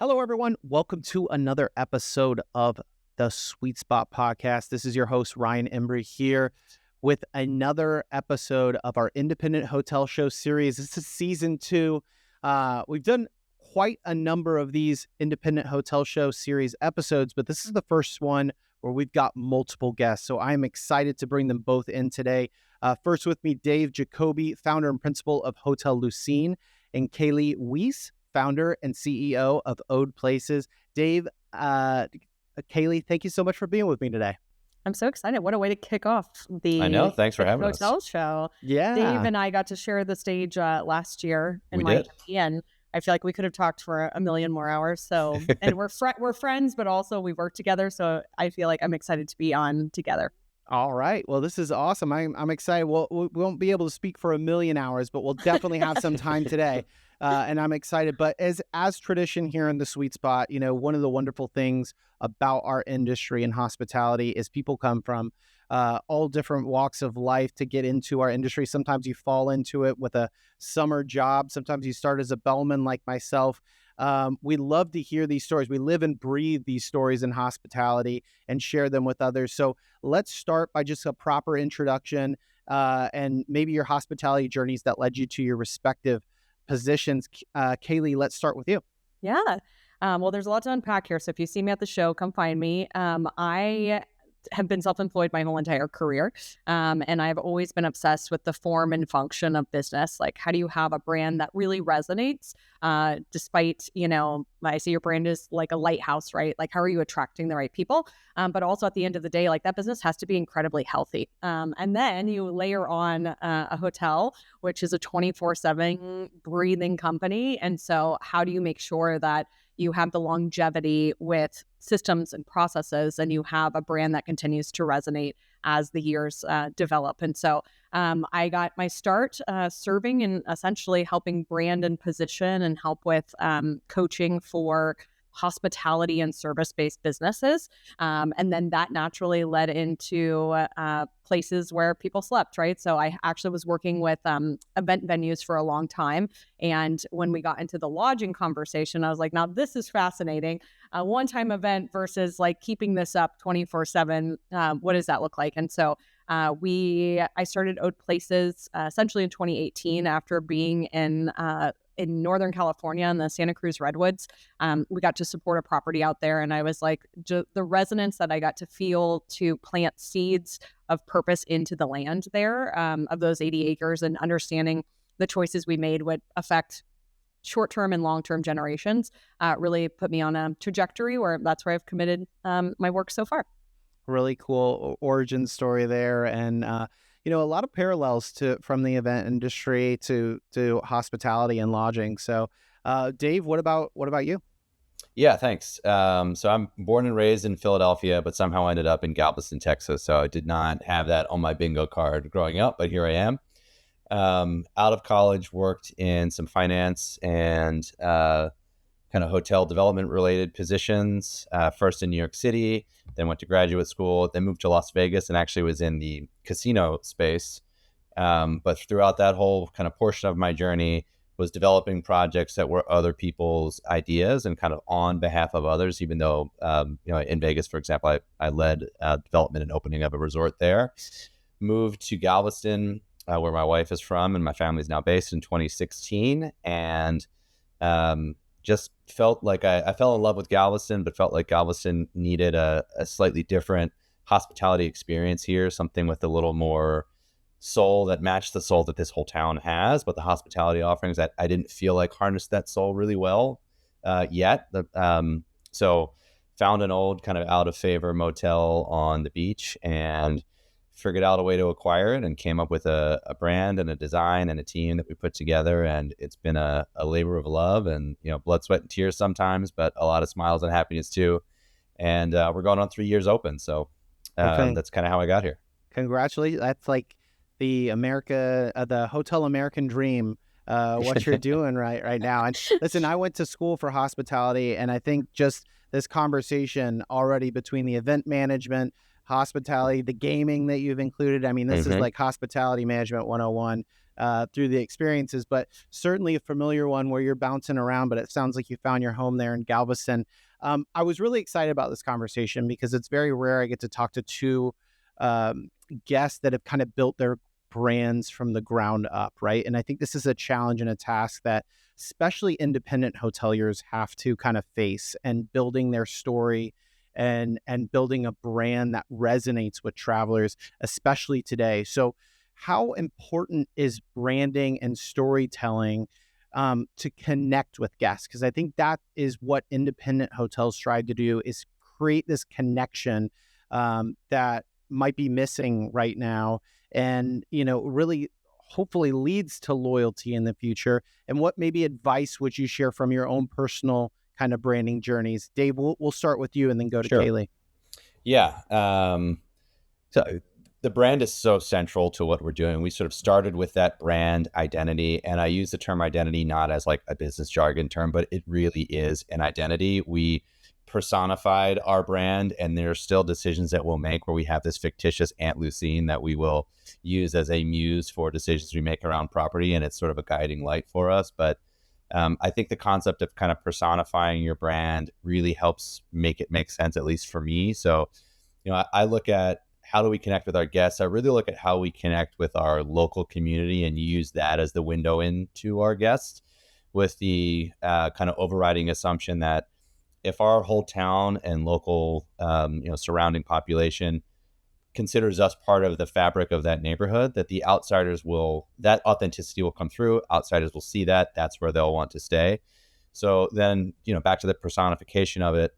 Hello, everyone. Welcome to another episode of the Sweet Spot Podcast. This is your host, Ryan Embry, here with another episode of our Independent Hotel Show series. This is season 2. We've done quite a number of these Independent Hotel Show series episodes, but this is the first one where we've got multiple guests. So I'm excited to bring them both in today. First with me, Dave Jacoby, founder and principal of Hotel Lucine, and Kaleigh Wiese, founder and CEO of Ode Places. Dave, Kaleigh, thank you so much for being with me today. I'm so excited. What a way to kick off the I know. Thanks for having hotel us. show. Yeah. Dave and I got to share the stage last year in Miami, and I feel like we could have talked for a million more hours. So, and we're friends, but also we work together. So I feel like I'm excited to be on together. All right. Well, this is awesome. I'm excited. We won't be able to speak for a million hours, but we'll definitely have some time today. And I'm excited. But as tradition here in the Sweet Spot, you know, one of the wonderful things about our industry and hospitality is people come from all different walks of life to get into our industry. Sometimes you fall into it with a summer job. Sometimes you start as a bellman like myself. We love to hear these stories. We live and breathe these stories in hospitality and share them with others. So let's start by just a proper introduction and maybe your hospitality journeys that led you to your respective positions. Kaleigh, let's start with you. Yeah. Well, there's a lot to unpack here. So if you see me at the show, come find me. I have been self-employed my whole entire career. And I've always been obsessed with the form and function of business. Like, how do you have a brand that really resonates? Despite, you know, I see your brand is like a lighthouse, right? Like, how are you attracting the right people? But also at the end of the day, like, that business has to be incredibly healthy. And then you layer on a hotel, which is a 24/7 breathing company. And so how do you make sure that you have the longevity with systems and processes, and you have a brand that continues to resonate as the years develop? And so I got my start serving and essentially helping brand and position and help with coaching for hospitality and service-based businesses. And then that naturally led into places where people slept, right? So I actually was working with event venues for a long time. And when we got into the lodging conversation, I was like, now this is fascinating. A one-time event versus like keeping this up 24/7. What does that look like? And so I started Ode Places essentially in 2018 after being in Northern California in the Santa Cruz Redwoods. We got to support a property out there, and I was like, the resonance that I got to feel to plant seeds of purpose into the land there, of those 80 acres, and understanding the choices we made would affect short-term and long-term generations, really put me on a trajectory where that's where I've committed my work so far. Really cool origin story there. And, you know, a lot of parallels from the event industry to hospitality and lodging. So, Dave, what about you? Yeah, thanks. So I'm born and raised in Philadelphia, but somehow ended up in Galveston, Texas. So I did not have that on my bingo card growing up, but here I am. Out of college, worked in some finance and kind of hotel development related positions, first in New York City, then went to graduate school, then moved to Las Vegas and actually was in the casino space. But throughout that whole kind of portion of my journey was developing projects that were other people's ideas and kind of on behalf of others, even though, you know, in Vegas, for example, I led development and opening of a resort there. Moved to Galveston, where my wife is from and my family is now based, in 2016. And just felt like I fell in love with Galveston, but felt like Galveston needed a slightly different hospitality experience here, something with a little more soul that matched the soul that this whole town has, but the hospitality offerings that I didn't feel like harnessed that soul really well yet. So found an old kind of out of favor motel on the beach and figured out a way to acquire it and came up with a brand and a design and a team that we put together. And it's been a labor of love and, you know, blood, sweat, and tears sometimes, but a lot of smiles and happiness too. And we're going on 3 years open. So that's kind of how I got here. Congratulations. That's like the Hotel American dream, what you're doing right now. And listen, I went to school for hospitality, and I think just this conversation already between the event management, hospitality, the gaming that you've included. I mean, this is like hospitality management 101. through the experiences, but certainly a familiar one where you're bouncing around, but it sounds like you found your home there in Galveston. I was really excited about this conversation because it's very rare I get to talk to two guests that have kind of built their brands from the ground up, right? And I think this is a challenge and a task that especially independent hoteliers have to kind of face, and building their story and building a brand that resonates with travelers, especially today. So how important is branding and storytelling to connect with guests? Because I think that is what independent hotels strive to do, is create this connection that might be missing right now, and really hopefully leads to loyalty in the future. And what maybe advice would you share from your own personal kind of branding journeys? Dave, we'll start with you and then go to Sure. Kaleigh. Yeah. So the brand is so central to what we're doing. We sort of started with that brand identity, and I use the term identity not as like a business jargon term, but it really is an identity. We personified our brand, and there are still decisions that we'll make where we have this fictitious Aunt Lucine that we will use as a muse for decisions we make around property, and it's sort of a guiding light for us. But I think the concept of kind of personifying your brand really helps make it make sense, at least for me. So, I look at how do we connect with our guests. I really look at how we connect with our local community and use that as the window into our guests, with the kind of overriding assumption that if our whole town and local, surrounding population considers us part of the fabric of that neighborhood, that that authenticity will come through. Outsiders will see that. That's where they'll want to stay. So then, back to the personification of it,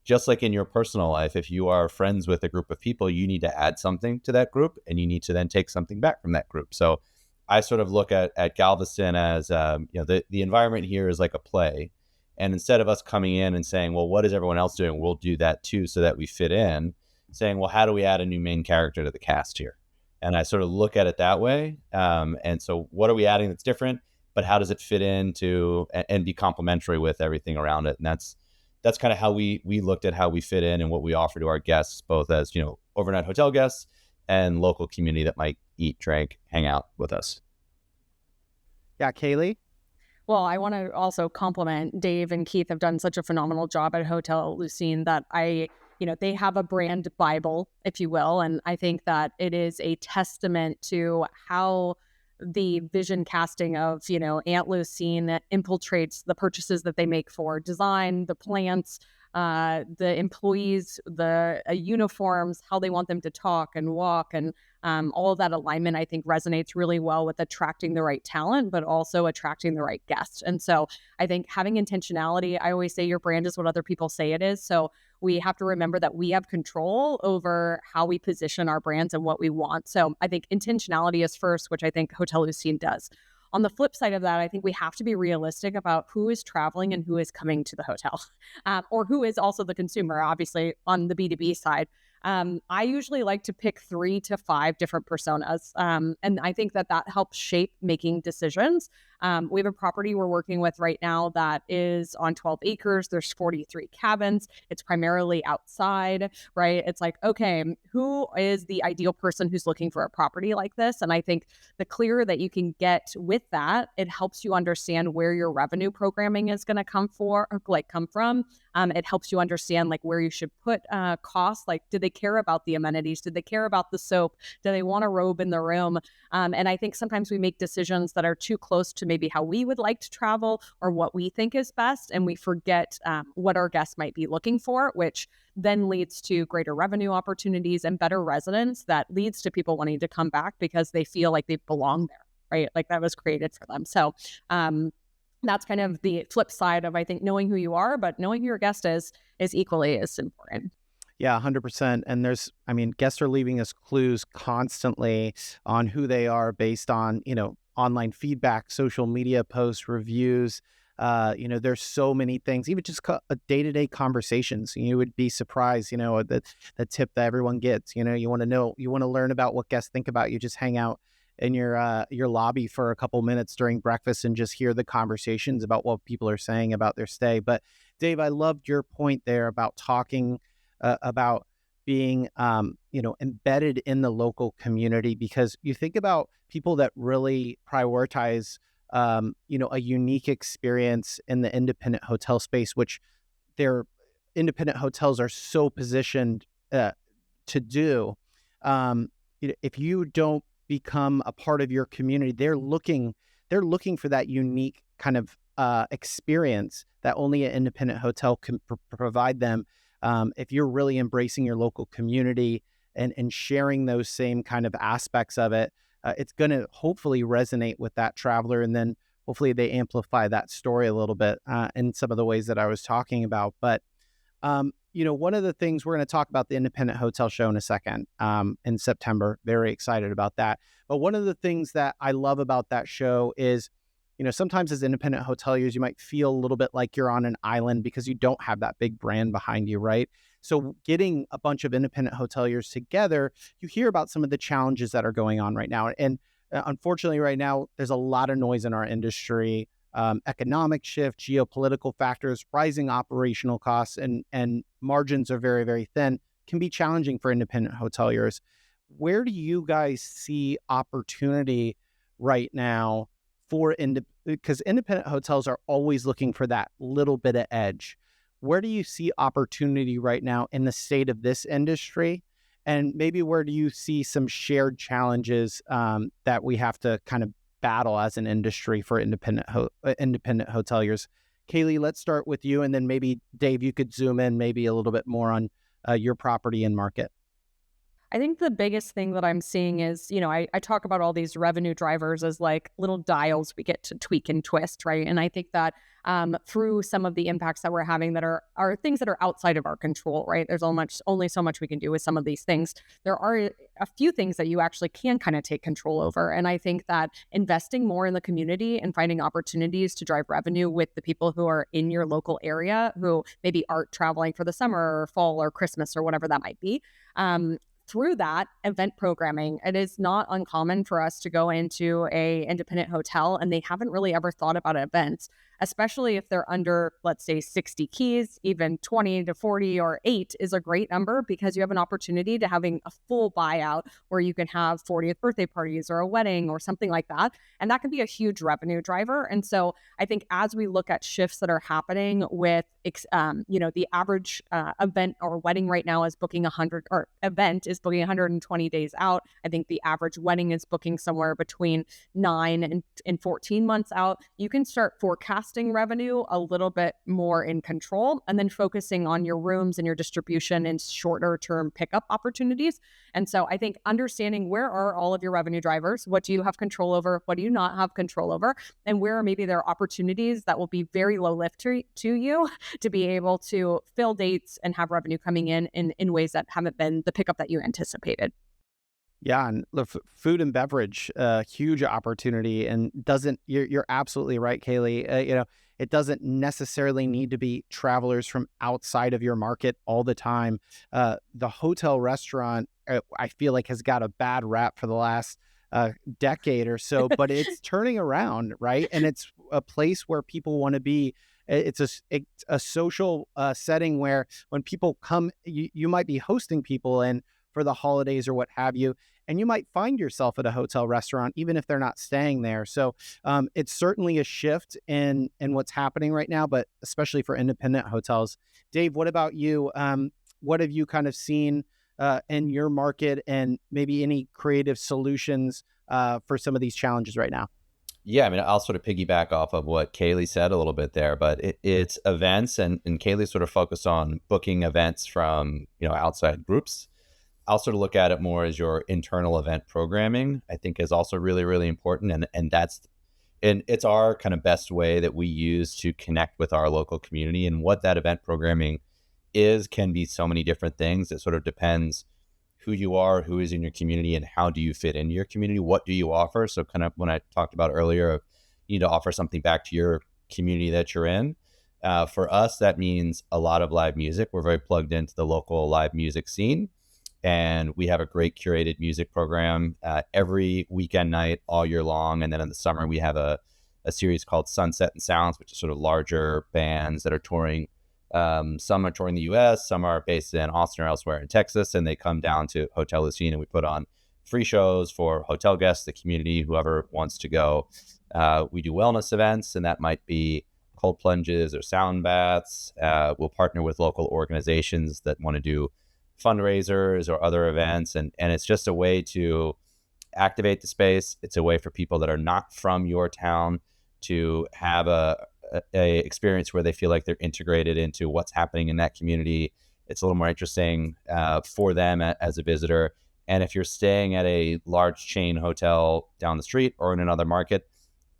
just like in your personal life, if you are friends with a group of people, you need to add something to that group, and you need to then take something back from that group. So I sort of look at Galveston as, the environment here is like a play. And instead of us coming in and saying, well, what is everyone else doing? We'll do that too, so that we fit in, saying, well, how do we add a new main character to the cast here? And I sort of look at it that way. And so what are we adding that's different, but how does it fit into and be complementary with everything around it? And that's kind of how we looked at how we fit in and what we offer to our guests, both as, overnight hotel guests and local community that might eat, drink, hang out with us. Yeah, Kaleigh? Well, I want to also compliment Dave and Keith have done such a phenomenal job at Hotel Lucine that they have a brand Bible, if you will. And I think that it is a testament to how the vision casting of, Aunt Lucine infiltrates the purchases that they make for design, the plants, the employees, the uniforms, how they want them to talk and walk, and all of that alignment, I think, resonates really well with attracting the right talent, but also attracting the right guests. And so I think having intentionality, I always say your brand is what other people say it is. So we have to remember that we have control over how we position our brands and what we want. So I think intentionality is first, which I think Hotel Lucine does. On the flip side of that, I think we have to be realistic about who is traveling and who is coming to the hotel, or who is also the consumer, obviously, on the B2B side. I usually like to pick 3 to 5 different personas. And I think that helps shape making decisions. We have a property we're working with right now that is on 12 acres. There's 43 cabins. It's primarily outside, right? It's like, okay, who is the ideal person who's looking for a property like this? And I think the clearer that you can get with that, it helps you understand where your revenue programming is going to come from. It helps you understand where you should put costs. Do they care about the amenities? Did they care about the soap? Do they want a robe in the room? And I think sometimes we make decisions that are too close to maybe how we would like to travel or what we think is best, and we forget what our guests might be looking for, which then leads to greater revenue opportunities and better residence that leads to people wanting to come back because they feel like they belong there, right? Like that was created for them. So that's kind of the flip side of, I think, knowing who you are, but knowing who your guest is equally as important. Yeah, 100%. And guests are leaving us clues constantly on who they are based on, online feedback, social media posts, reviews. There's so many things, even just day-to-day conversations. You would be surprised, the tip that everyone gets. You want to learn about what guests think about you. Just hang out in your lobby for a couple minutes during breakfast and just hear the conversations about what people are saying about their stay. But Dave, I loved your point there about talking about being, embedded in the local community, because you think about people that really prioritize, a unique experience in the independent hotel space, which their independent hotels are so positioned to do. If you don't become a part of your community, they're looking for that unique kind of experience that only an independent hotel can provide them. If you're really embracing your local community and sharing those same kind of aspects of it, it's going to hopefully resonate with that traveler, and then hopefully they amplify that story a little bit in some of the ways that I was talking about. But one of the things, we're going to talk about the Independent Hotel Show in a second, in September. Very excited about that. But one of the things that I love about that show is, sometimes as independent hoteliers, you might feel a little bit like you're on an island because you don't have that big brand behind you, right? So getting a bunch of independent hoteliers together, you hear about some of the challenges that are going on right now. And unfortunately, right now, there's a lot of noise in our industry. Economic shift, geopolitical factors, rising operational costs, and margins are very, very thin, can be challenging for independent hoteliers. Where do you guys see opportunity right now because independent hotels are always looking for that little bit of edge? Where do you see opportunity right now in the state of this industry? And maybe where do you see some shared challenges that we have to kind of battle as an industry for independent hoteliers? Kaleigh, let's start with you, and then maybe Dave, you could zoom in maybe a little bit more on your property and market. I think the biggest thing that I'm seeing is, I talk about all these revenue drivers as like little dials we get to tweak and twist, right? And I think that through some of the impacts that we're having that are things that are outside of our control, right? There's only so much we can do with some of these things. There are a few things that you actually can kind of take control over. And I think that investing more in the community and finding opportunities to drive revenue with the people who are in your local area, who maybe aren't traveling for the summer or fall or Christmas or whatever that might be. Through that event programming, it is not uncommon for us to go into a independent hotel and they haven't really ever thought about events, especially if they're under, let's say, 60 keys. Even 20 to 40 or 8 is a great number, because you have an opportunity to having a full buyout where you can have 40th birthday parties or a wedding or something like that. And that can be a huge revenue driver. And so I think as we look at shifts that are happening with, the average event or wedding right now is booking 100, or event is booking 120 days out. I think the average wedding is booking somewhere between 9 and 14 months out. You can start forecasting revenue a little bit more in control, and then focusing on your rooms and your distribution and shorter term pickup opportunities. And so I think understanding where are all of your revenue drivers, what do you have control over, what do you not have control over, and where maybe there are opportunities that will be very low lift to you to be able to fill dates and have revenue coming in ways that haven't been the pickup that you anticipated. Yeah, and food and beverage, huge opportunity, and you're absolutely right, Kaleigh. It doesn't necessarily need to be travelers from outside of your market all the time. The hotel restaurant, I feel like, has got a bad rap for the last decade or so, but it's turning around, right? And it's a place where people want to be. It's a social setting where when people come, you might be hosting people in for the holidays or what have you, and you might find yourself at a hotel restaurant even if they're not staying there. So it's certainly a shift in what's happening right now, but especially for independent hotels. Dave, what about you? What have you kind of seen in your market, and maybe any creative solutions for some of these challenges right now? Yeah, I mean, I'll sort of piggyback off of what Kaleigh said a little bit there, but it's events, and Kayleigh sort of focused on booking events from, outside groups. I'll sort of look at it more as your internal event programming, I think, is also really, really important. And it's our kind of best way that we use to connect with our local community. And what that event programming can be so many different things. It sort of depends who you are, who is in your community, and how do you fit into your community? What do you offer? So kind of when I talked about earlier, you need to offer something back to your community that you're in. For us, that means a lot of live music. We're very plugged into the local live music scene, and we have a great curated music program every weekend night all year long. And then in the summer, we have a series called Sunset and Sounds, which is sort of larger bands that are touring Some are touring the US, some are based in Austin or elsewhere in Texas, and they come down to Hotel Lucine, and we put on free shows for hotel guests, the community, whoever wants to go. We do wellness events, and that might be cold plunges or sound baths. We'll partner with local organizations that want to do fundraisers or other events, and it's just a way to activate the space. It's a way for people that are not from your town to have a experience where they feel like they're integrated into what's happening in that community. It's a little more interesting for them as a visitor. And if you're staying at a large chain hotel down the street or in another market,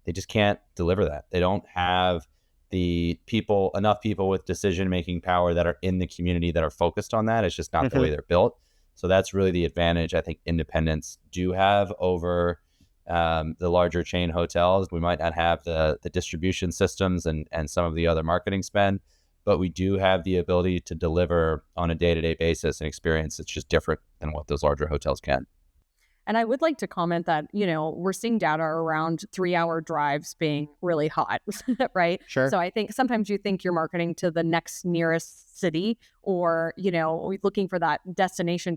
they just can't deliver that. They don't have enough people with decision-making power that are in the community that are focused on that. It's just not the way they're built. So that's really the advantage I think independents do have over the larger chain hotels. We might not have the distribution systems and some of the other marketing spend, but we do have the ability to deliver on a day-to-day basis an experience that's just different than what those larger hotels can. And I would like to comment that, we're seeing data around 3-hour drives being really hot, right? Sure. So I think sometimes you think you're marketing to the next nearest city or, looking for that destination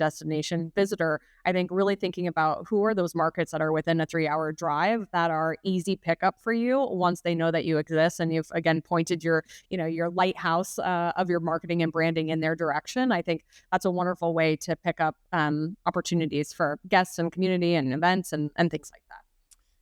visitor. I think really thinking about who are those markets that are within a 3-hour drive that are easy pickup for you once they know that you exist. And you've, again, pointed your lighthouse of your marketing and branding in their direction. I think that's a wonderful way to pick up opportunities for guests and community and events and things like that.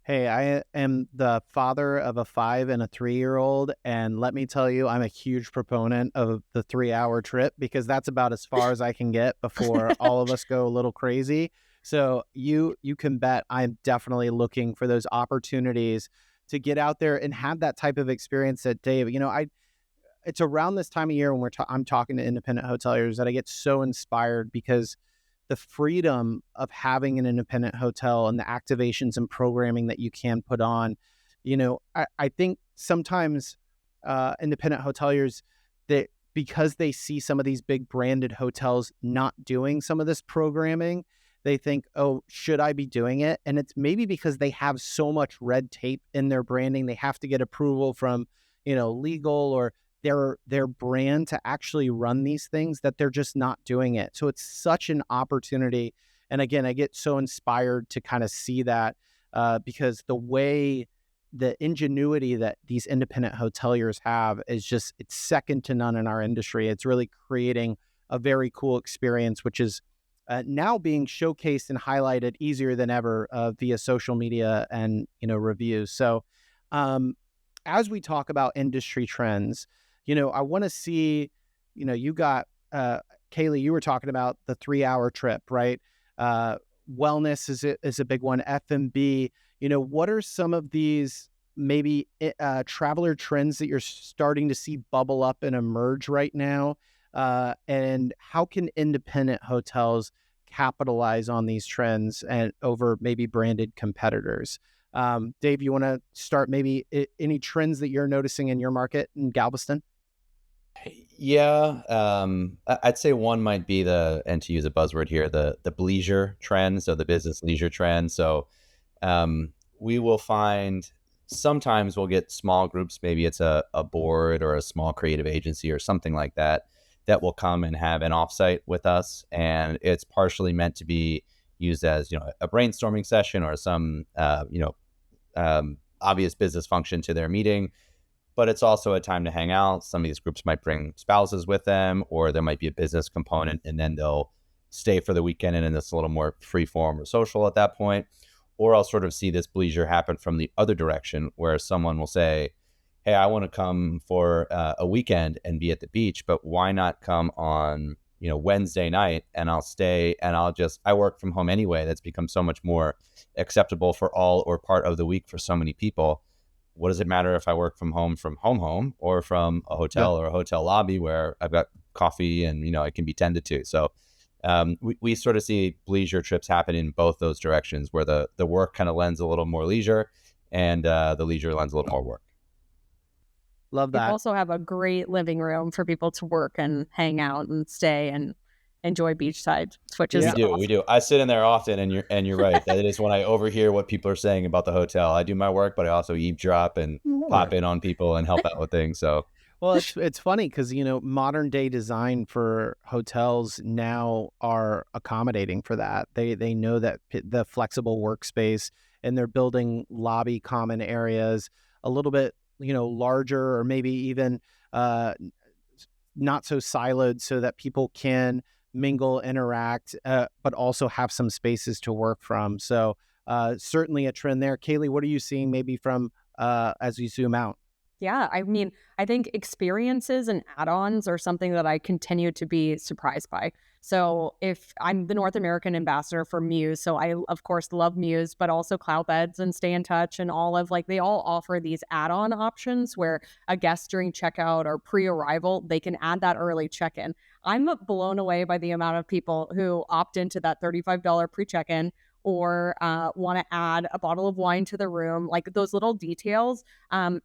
Hey, I am the father of a 5 and a 3-year-old, and let me tell you, I'm a huge proponent of the 3-hour trip because that's about as far as I can get before all of us go a little crazy. So you can bet I'm definitely looking for those opportunities to get out there and have that type of experience that Dave, it's around this time of year when I'm talking to independent hoteliers that I get so inspired because the freedom of having an independent hotel and the activations and programming that you can put on, I think sometimes independent hoteliers, that because they see some of these big branded hotels not doing some of this programming, they think, oh, should I be doing it? And it's maybe because they have so much red tape in their branding. They have to get approval from, legal or their brand to actually run these things that they're just not doing it. So it's such an opportunity. And again, I get so inspired to kind of see that because the ingenuity that these independent hoteliers have is it's second to none in our industry. It's really creating a very cool experience, which is now being showcased and highlighted easier than ever via social media and, reviews. So as we talk about industry trends, I want to see, you got, Kaleigh, you were talking about the 3-hour trip, right? Wellness is a big one. F&B, what are some of these maybe traveler trends that you're starting to see bubble up and emerge right now? And how can independent hotels capitalize on these trends and over maybe branded competitors? Dave, you want to start maybe any trends that you're noticing in your market in Galveston? Yeah, I'd say one might be and to use a buzzword here, the bleisure trend, so the business leisure trend. So we will find sometimes we'll get small groups, maybe it's a board or a small creative agency or something like that will come and have an offsite with us, and it's partially meant to be used as a brainstorming session or some obvious business function to their meeting. But it's also a time to hang out. Some of these groups might bring spouses with them, or there might be a business component, and then they'll stay for the weekend and it's a little more free form or social at that point. Or I'll sort of see this bleisure happen from the other direction where someone will say, hey, I want to come for a weekend and be at the beach, but why not come on Wednesday night and I'll stay and I work from home anyway. That's become so much more acceptable for all or part of the week for so many people. What does it matter if I work from home or from a hotel or a hotel lobby where I've got coffee and, it can be tended to. So we sort of see bleisure trips happen in both those directions where the work kind of lends a little more leisure and the leisure lends a little more work. Love that. You also have a great living room for people to work and hang out and stay and enjoy beachside, which is awesome. We do. I sit in there often, and you're right. That is when I overhear what people are saying about the hotel. I do my work, but I also eavesdrop and pop in on people and help out with things. So Well, it's funny because modern day design for hotels now are accommodating for that. They know that the flexible workspace, and they're building lobby common areas a little bit larger, or maybe even uh, not so siloed, so that people can mingle, interact, but also have some spaces to work from. So certainly a trend there. Kaleigh, what are you seeing maybe from as you zoom out? Yeah, I mean, I think experiences and add-ons are something that I continue to be surprised by. So if I'm the North American ambassador for Muse, so I of course love Muse, but also Cloudbeds and Stay in Touch and all of they all offer these add-on options where a guest during checkout or pre-arrival, they can add that early check-in. I'm blown away by the amount of people who opt into that $35 pre-check-in or want to add a bottle of wine to the room, like those little details.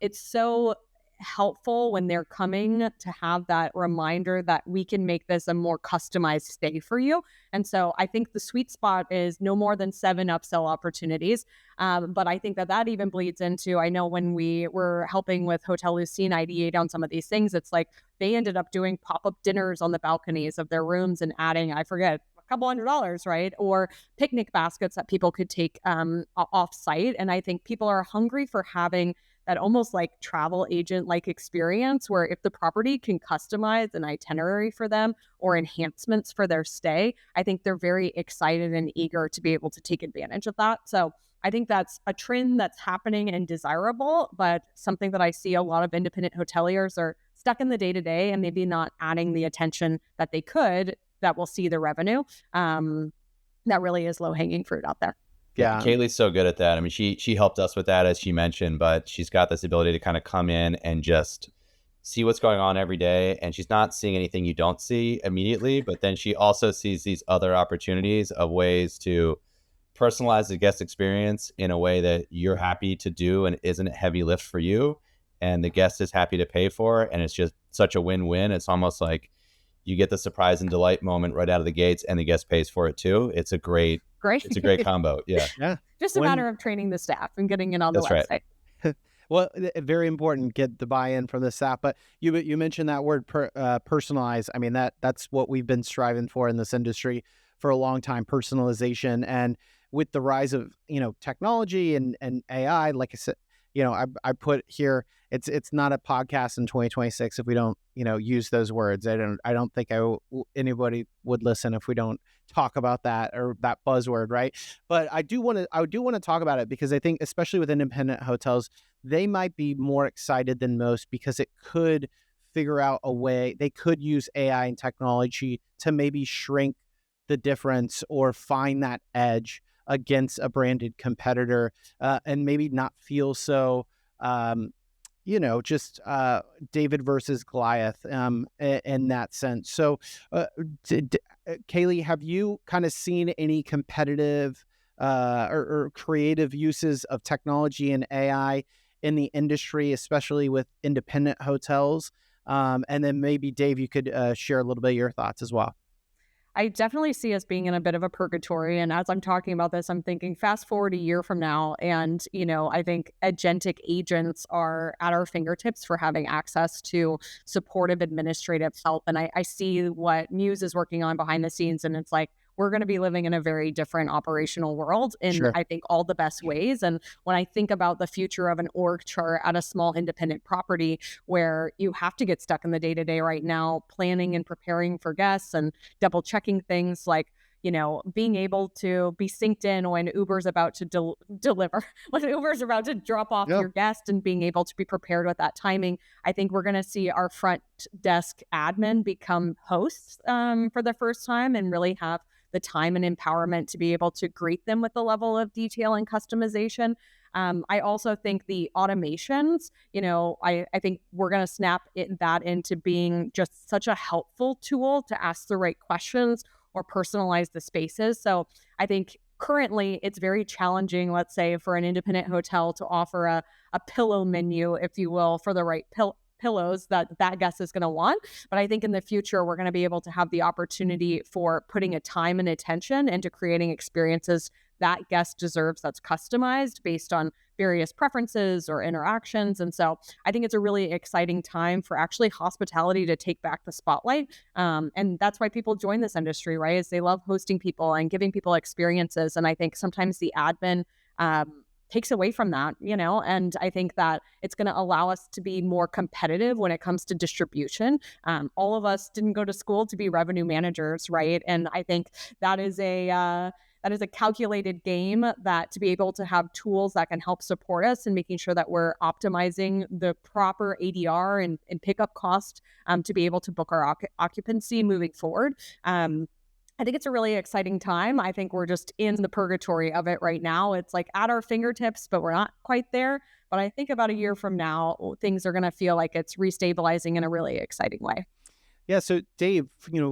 It's so helpful when they're coming to have that reminder that we can make this a more customized stay for you. And so I think the sweet spot is no more than 7 upsell opportunities. But I think that even bleeds into, I know when we were helping with Hotel Lucine ideate on some of these things, it's like they ended up doing pop-up dinners on the balconies of their rooms and adding, I forget, couple $100, right? Or picnic baskets that people could take off site. And I think people are hungry for having that almost like travel agent like experience where if the property can customize an itinerary for them or enhancements for their stay, I think they're very excited and eager to be able to take advantage of that. So I think that's a trend that's happening and desirable, but something that I see a lot of independent hoteliers are stuck in the day-to-day and maybe not adding the attention that they could that will see the revenue. That really is low-hanging fruit out there. Yeah. Kaleigh's so good at that. I mean, she helped us with that, as she mentioned, but she's got this ability to kind of come in and just see what's going on every day. And she's not seeing anything you don't see immediately, but then she also sees these other opportunities of ways to personalize the guest experience in a way that you're happy to do and isn't a heavy lift for you. And the guest is happy to pay for it. And it's just such a win-win. It's almost like you get the surprise and delight moment right out of the gates, and the guest pays for it too. It's a great combo. Yeah. Yeah. Just a matter of training the staff and getting it on the website. Right. Well, very important, get the buy-in from the staff. But you mentioned that word personalize. I mean, that's what we've been striving for in this industry for a long time, personalization. And with the rise of, technology and AI, like I said, I put here, it's not a podcast in 2026 if we don't, use those words. I don't think anybody would listen if we don't talk about that or that buzzword, right? But I do want to talk about it because I think, especially with independent hotels, they might be more excited than most because it could figure out a way, they could use AI and technology to maybe shrink the difference or find that edge against a branded competitor, and maybe not feel so, just David versus Goliath in that sense. So, Kaleigh, have you kind of seen any competitive or creative uses of technology and AI in the industry, especially with independent hotels? And then maybe, Dave, you could share a little bit of your thoughts as well. I definitely see us being in a bit of a purgatory. And as I'm talking about this, I'm thinking fast forward a year from now. And, I think agentic agents are at our fingertips for having access to supportive administrative help. And I see what Muse is working on behind the scenes. And it's like, we're going to be living in a very different operational world in, Sure. I think, all the best ways. And when I think about the future of an org chart at a small independent property where you have to get stuck in the day-to-day right now, planning and preparing for guests and double checking things like, being able to be synced in when Uber's about to deliver, when Uber's about to drop off your guest and being able to be prepared with that timing. I think we're going to see our front desk admin become hosts for the first time and really have the time and empowerment to be able to greet them with a level of detail and customization. I also think the automations, I think we're going to snap that into being just such a helpful tool to ask the right questions or personalize the spaces. So I think currently it's very challenging, let's say, for an independent hotel to offer a pillow menu, if you will, for the right pillows that guest is going to want. But I think in the future, we're going to be able to have the opportunity for putting a time and attention into creating experiences that guest deserves that's customized based on various preferences or interactions. And so I think it's a really exciting time for actually hospitality to take back the spotlight. And that's why people join this industry, right? Is they love hosting people and giving people experiences. And I think sometimes the admin takes away from that, and I think that it's going to allow us to be more competitive when it comes to distribution. All of us didn't go to school to be revenue managers, right? And I think that is a calculated game, that to be able to have tools that can help support us and making sure that we're optimizing the proper ADR and pickup cost to be able to book our occupancy moving forward. I think it's a really exciting time. I think we're just in the purgatory of it right now. It's like at our fingertips, but we're not quite there. But I think about a year from now, things are going to feel like it's restabilizing in a really exciting way. Yeah. So Dave,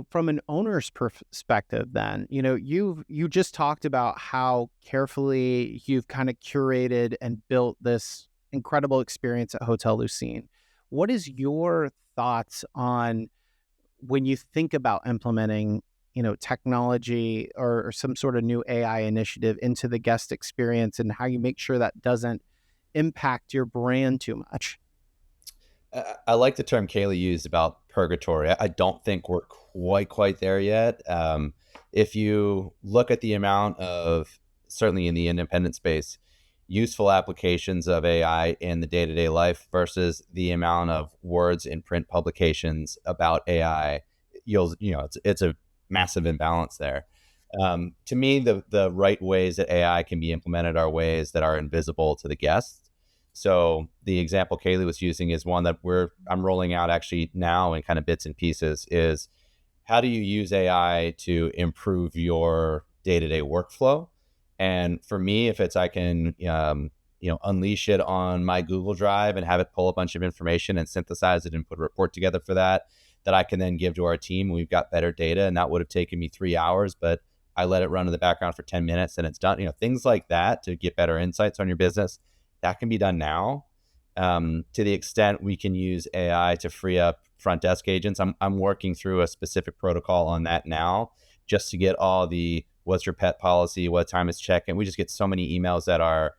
from an owner's perspective, then, you just talked about how carefully you've kind of curated and built this incredible experience at Hotel Lucine. What is your thoughts on when you think about implementing, technology or some sort of new AI initiative into the guest experience, and how you make sure that doesn't impact your brand too much? I like the term Kaleigh used about purgatory. I don't think we're quite there yet. If you look at the amount of, certainly in the independent space, useful applications of AI in the day-to-day life versus the amount of words in print publications about AI, it's a massive imbalance there. To me, the right ways that AI can be implemented are ways that are invisible to the guests. So the example Kaleigh was using is one that I'm rolling out actually now in kind of bits and pieces, is how do you use AI to improve your day-to-day workflow? And for me, if it's, I can, unleash it on my Google Drive and have it pull a bunch of information and synthesize it and put a report together for that I can then give to our team. We've got better data, and that would have taken me 3 hours, but I let it run in the background for 10 minutes and it's done. Things like that to get better insights on your business, that can be done now. To the extent we can use AI to free up front desk agents, I'm working through a specific protocol on that now, just to get all the what's your pet policy, what time is check-in. We just get so many emails that are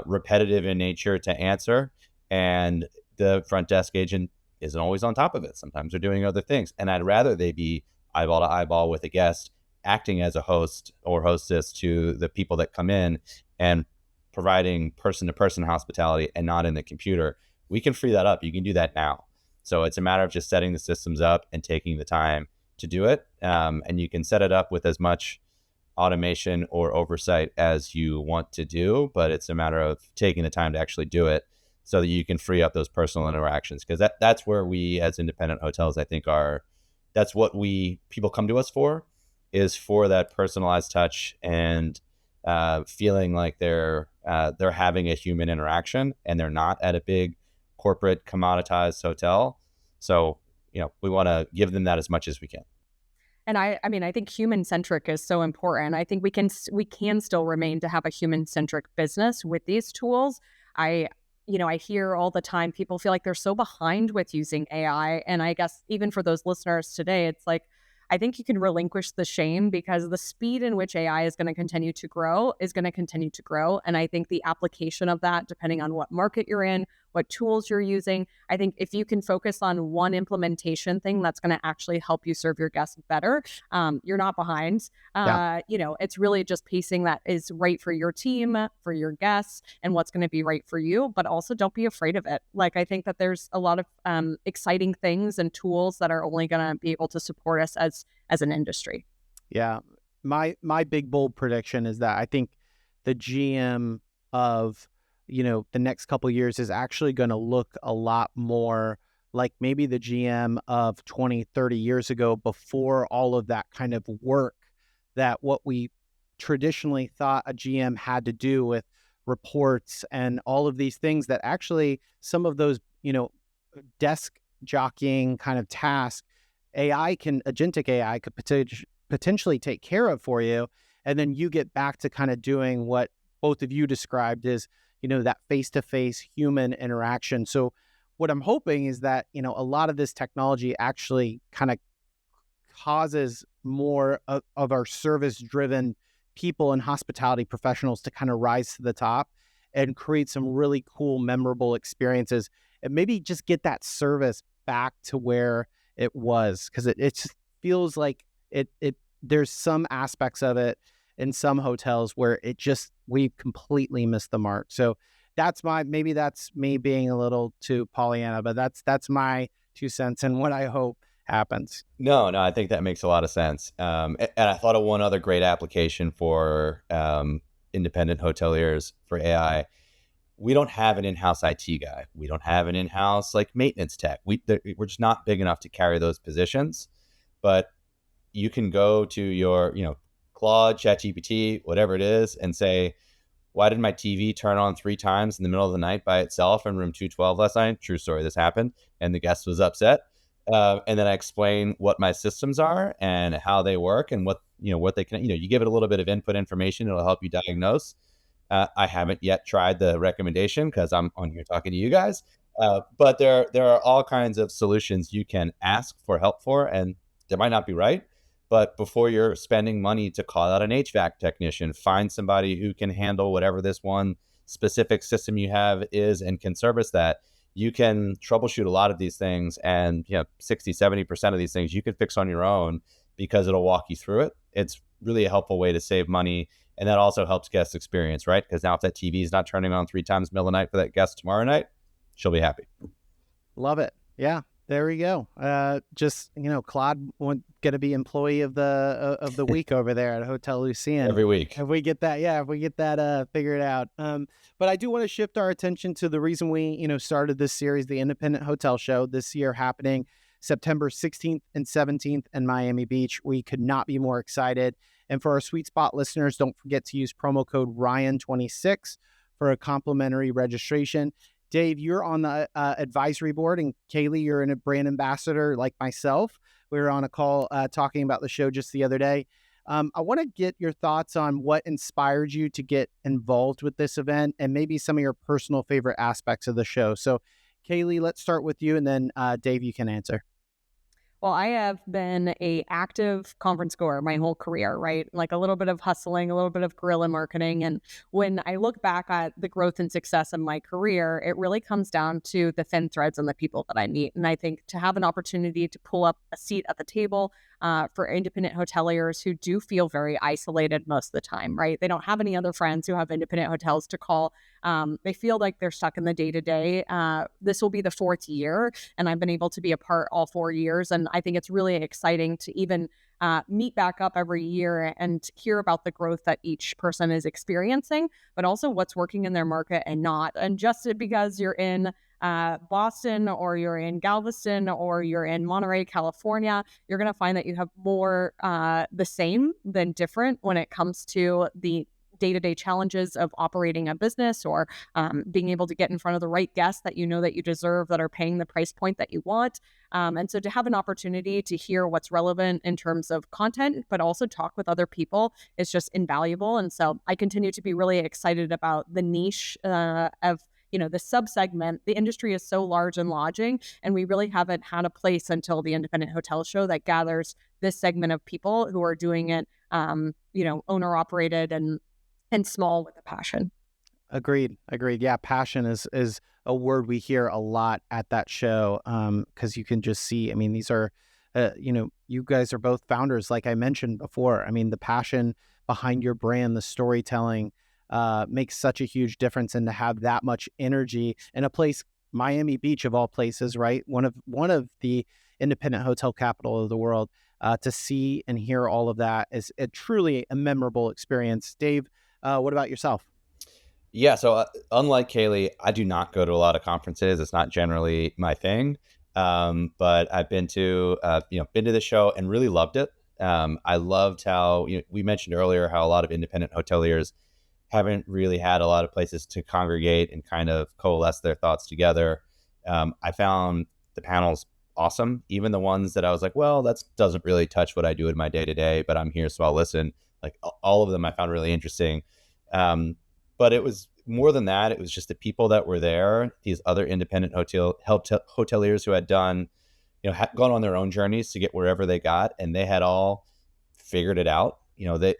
repetitive in nature to answer, and the front desk agent isn't always on top of it. Sometimes they're doing other things, and I'd rather they be eyeball to eyeball with a guest, acting as a host or hostess to the people that come in and providing person-to-person hospitality and not in the computer. We can free that up. You can do that now. So it's a matter of just setting the systems up and taking the time to do it. And you can set it up with as much automation or oversight as you want to do, but it's a matter of taking the time to actually do it so that you can free up those personal interactions. Because that's where we as independent hotels, I think, that's what people come to us for, is for that personalized touch and feeling like they're having a human interaction and they're not at a big corporate commoditized hotel. So, we want to give them that as much as we can. And I mean, I think human centric is so important. I think we can still remain to have a human centric business with these tools. I hear all the time people feel like they're so behind with using AI. And I guess even for those listeners today, it's like, I think you can relinquish the shame, because the speed in which AI is going to continue to grow. And I think the application of that, depending on what market you're in, what tools you're using, I think if you can focus on one implementation thing that's going to actually help you serve your guests better, you're not behind. It's really just pacing that is right for your team, for your guests, and what's going to be right for you. But also don't be afraid of it. Like, I think that there's a lot of exciting things and tools that are only going to be able to support us as an industry. Yeah. My big bold prediction is that I think the GM of the next couple of years is actually going to look a lot more like maybe the GM of 20, 30 years ago, before all of that kind of work that what we traditionally thought a GM had to do with reports and all of these things, that actually some of those, desk jockeying kind of tasks, agentic AI could potentially take care of for you. And then you get back to kind of doing what both of you described as, that face-to-face human interaction. So what I'm hoping is that, a lot of this technology actually kind of causes more of our service-driven people and hospitality professionals to kind of rise to the top and create some really cool, memorable experiences, and maybe just get that service back to where it was. Because it just feels like it there's some aspects of it in some hotels where we've completely missed the mark. So maybe that's me being a little too Pollyanna, but that's my 2 cents and what I hope happens. No, I think that makes a lot of sense. And I thought of one other great application for independent hoteliers for AI. We don't have an in-house IT guy. We don't have an in-house like maintenance tech. We're just not big enough to carry those positions. But you can go to your, Claude, ChatGPT, whatever it is, and say, why did my TV turn on 3 times in the middle of the night by itself in room 212 last night? True story, this happened. And the guest was upset. And then I explain what my systems are and how they work and what they can, you give it a little bit of input information. It'll help you diagnose. I haven't yet tried the recommendation because I'm on here talking to you guys. But there are all kinds of solutions you can ask for help for, and they might not be right. But before you're spending money to call out an HVAC technician, find somebody who can handle whatever this one specific system you have is and can service that. You can troubleshoot a lot of these things, and 60, 70% of these things you can fix on your own because it'll walk you through it. It's really a helpful way to save money. And that also helps guest experience, right? Because now if that TV is not turning on 3 times in the middle of the night for that guest tomorrow night, she'll be happy. Love it. Yeah. There we go. Claude going to be employee of the week over there at Hotel Lucine every week. If we get that, figured out. But I do want to shift our attention to the reason we, started this series, the Independent Hotel Show, this year happening September 16th and 17th in Miami Beach. We could not be more excited. And for our Sweet Spot listeners, don't forget to use promo code Ryan26 for a complimentary registration. Dave, you're on the advisory board, and Kaleigh, you're a brand ambassador like myself. We were on a call talking about the show just the other day. I want to get your thoughts on what inspired you to get involved with this event and maybe some of your personal favorite aspects of the show. So, Kaleigh, let's start with you, and then Dave, you can answer. Well, I have been a active conference goer my whole career, right? Like a little bit of hustling, a little bit of guerrilla marketing. And when I look back at the growth and success of my career, it really comes down to the thin threads and the people that I meet. And I think to have an opportunity to pull up a seat at the table for independent hoteliers who do feel very isolated most of the time, right? They don't have any other friends who have independent hotels to call. They feel like they're stuck in the day-to-day. This will be the 4th year, and I've been able to be a part all 4 years. And I think it's really exciting to even meet back up every year and hear about the growth that each person is experiencing, but also what's working in their market and not. And just because you're in Boston or you're in Galveston or you're in Monterey, California, you're going to find that you have more the same than different when it comes to the day-to-day challenges of operating a business or being able to get in front of the right guests that that you deserve, that are paying the price point that you want. And so to have an opportunity to hear what's relevant in terms of content, but also talk with other people is just invaluable. And so I continue to be really excited about the niche of the sub-segment. The industry is so large in lodging, and we really haven't had a place until the Independent Hotel Show that gathers this segment of people who are doing it, owner-operated and small with a passion. Agreed. Yeah, passion is a word we hear a lot at that show, because you can just see, these are, you guys are both founders, like I mentioned before. The passion behind your brand, the storytelling, makes such a huge difference. And to have that much energy in a place, Miami Beach of all places, right? One of the independent hotel capital of the world, to see and hear all of that is truly a memorable experience. Dave, what about yourself? Yeah, so unlike Kaleigh, I do not go to a lot of conferences. It's not generally my thing, but I've been to the show and really loved it. I loved how we mentioned earlier how a lot of independent hoteliers haven't really had a lot of places to congregate and kind of coalesce their thoughts together. I found the panels awesome, even the ones that I was like, well, that doesn't really touch what I do in my day to day, but I'm here, so I'll listen. Like all of them I found really interesting. But it was more than that. It was just the people that were there, these other independent hoteliers who had done, gone on their own journeys to get wherever they got, and they had all figured it out.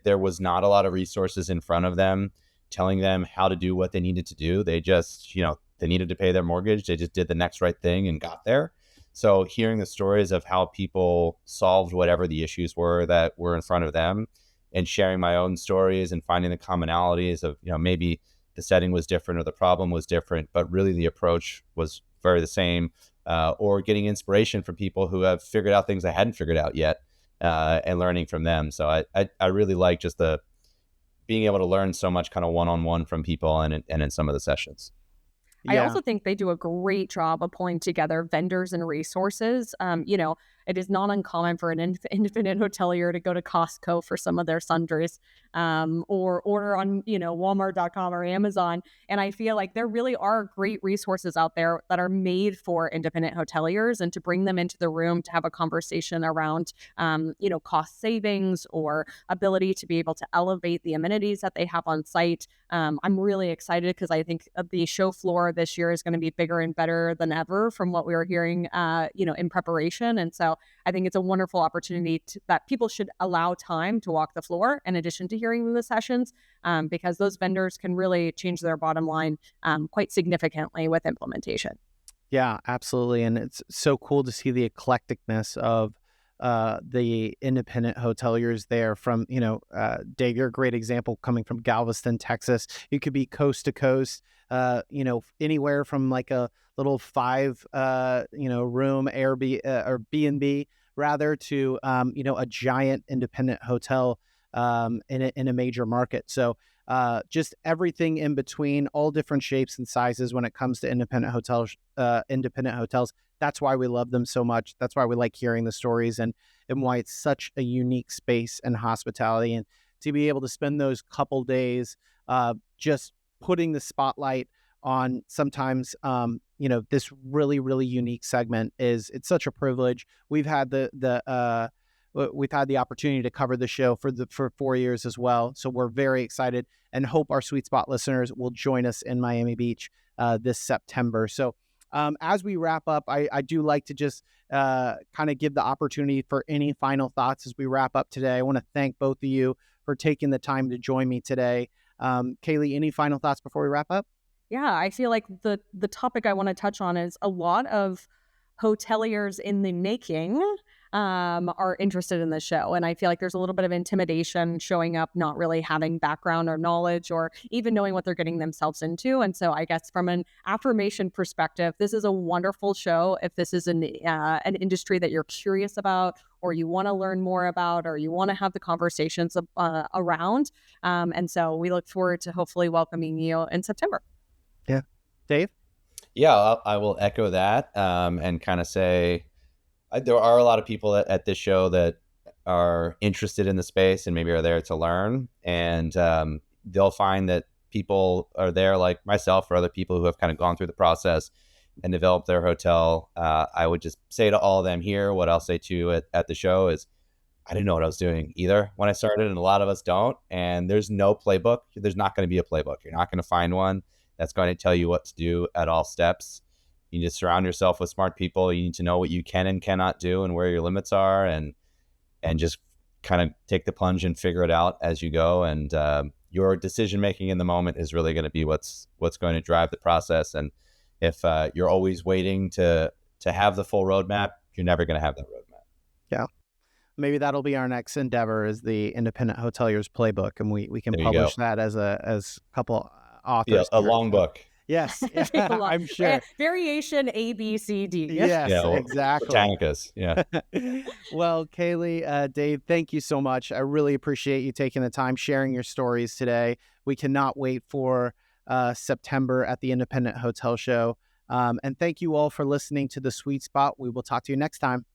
there was not a lot of resources in front of them telling them how to do what they needed to do. They just, they needed to pay their mortgage. They just did the next right thing and got there. So hearing the stories of how people solved whatever the issues were that were in front of them, and sharing my own stories and finding the commonalities of, maybe the setting was different or the problem was different, but really the approach was very the same, or getting inspiration from people who have figured out things I hadn't figured out yet, and learning from them. So I really like just the being able to learn so much kind of one-on-one from people and in some of the sessions. I also think they do a great job of pulling together vendors and resources. It is not uncommon for an independent hotelier to go to Costco for some of their sundries, or order on, Walmart.com or Amazon. And I feel like there really are great resources out there that are made for independent hoteliers, and to bring them into the room to have a conversation around, cost savings or ability to be able to elevate the amenities that they have on site. I'm really excited because I think the show floor this year is going to be bigger and better than ever from what we were hearing, in preparation. And so I think it's a wonderful opportunity that people should allow time to walk the floor in addition to hearing the sessions, because those vendors can really change their bottom line quite significantly with implementation. Yeah, absolutely. And it's so cool to see the eclecticness of the independent hoteliers there from, Dave, you're a great example coming from Galveston, Texas. You could be coast to coast, anywhere from like a little 5, room Airbnb or B&B rather to, a giant independent hotel in a major market. So just everything in between, all different shapes and sizes when it comes to independent hotels. That's why we love them so much. That's why we like hearing the stories, and why it's such a unique space and hospitality. And to be able to spend those couple days just putting the spotlight on sometimes, this really, really unique segment it's such a privilege. We've had we've had the opportunity to cover the show for 4 years as well. So we're very excited and hope our Sweet Spot listeners will join us in Miami Beach this September. So as we wrap up, I do like to just kind of give the opportunity for any final thoughts as we wrap up today. I want to thank both of you for taking the time to join me today. Kaleigh, any final thoughts before we wrap up? Yeah, I feel like the topic I want to touch on is a lot of hoteliers in the making are interested in this show. And I feel like there's a little bit of intimidation showing up, not really having background or knowledge or even knowing what they're getting themselves into. And so I guess from an affirmation perspective, this is a wonderful show. If this is an industry that you're curious about, or you want to learn more about, or you want to have the conversations around. And so we look forward to hopefully welcoming you in September. Yeah. Dave? Yeah, I will echo that, and kind of say there are a lot of people at this show that are interested in the space and maybe are there to learn. And they'll find that people are there like myself or other people who have kind of gone through the process and developed their hotel. I would just say to all of them here, what I'll say to you at the show is, I didn't know what I was doing either when I started, and a lot of us don't. And there's no playbook. There's not going to be a playbook. You're not going to find one that's going to tell you what to do at all steps. You need to surround yourself with smart people. You need to know what you can and cannot do and where your limits are, and just kind of take the plunge and figure it out as you go. And your decision making in the moment is really going to be what's going to drive the process. And if you're always waiting to have the full roadmap, you're never going to have that roadmap. Yeah. Maybe that'll be our next endeavor, is the Independent Hoteliers Playbook, and we can publish that as a couple authors. Yeah, a long book. Yes, I'm sure. Variation A, B, C, D. Yes, exactly. Britannicas, yeah. Well, Kaleigh, Dave, thank you so much. I really appreciate you taking the time, sharing your stories today. We cannot wait for September at the Independent Hotel Show. And thank you all for listening to The Sweet Spot. We will talk to you next time.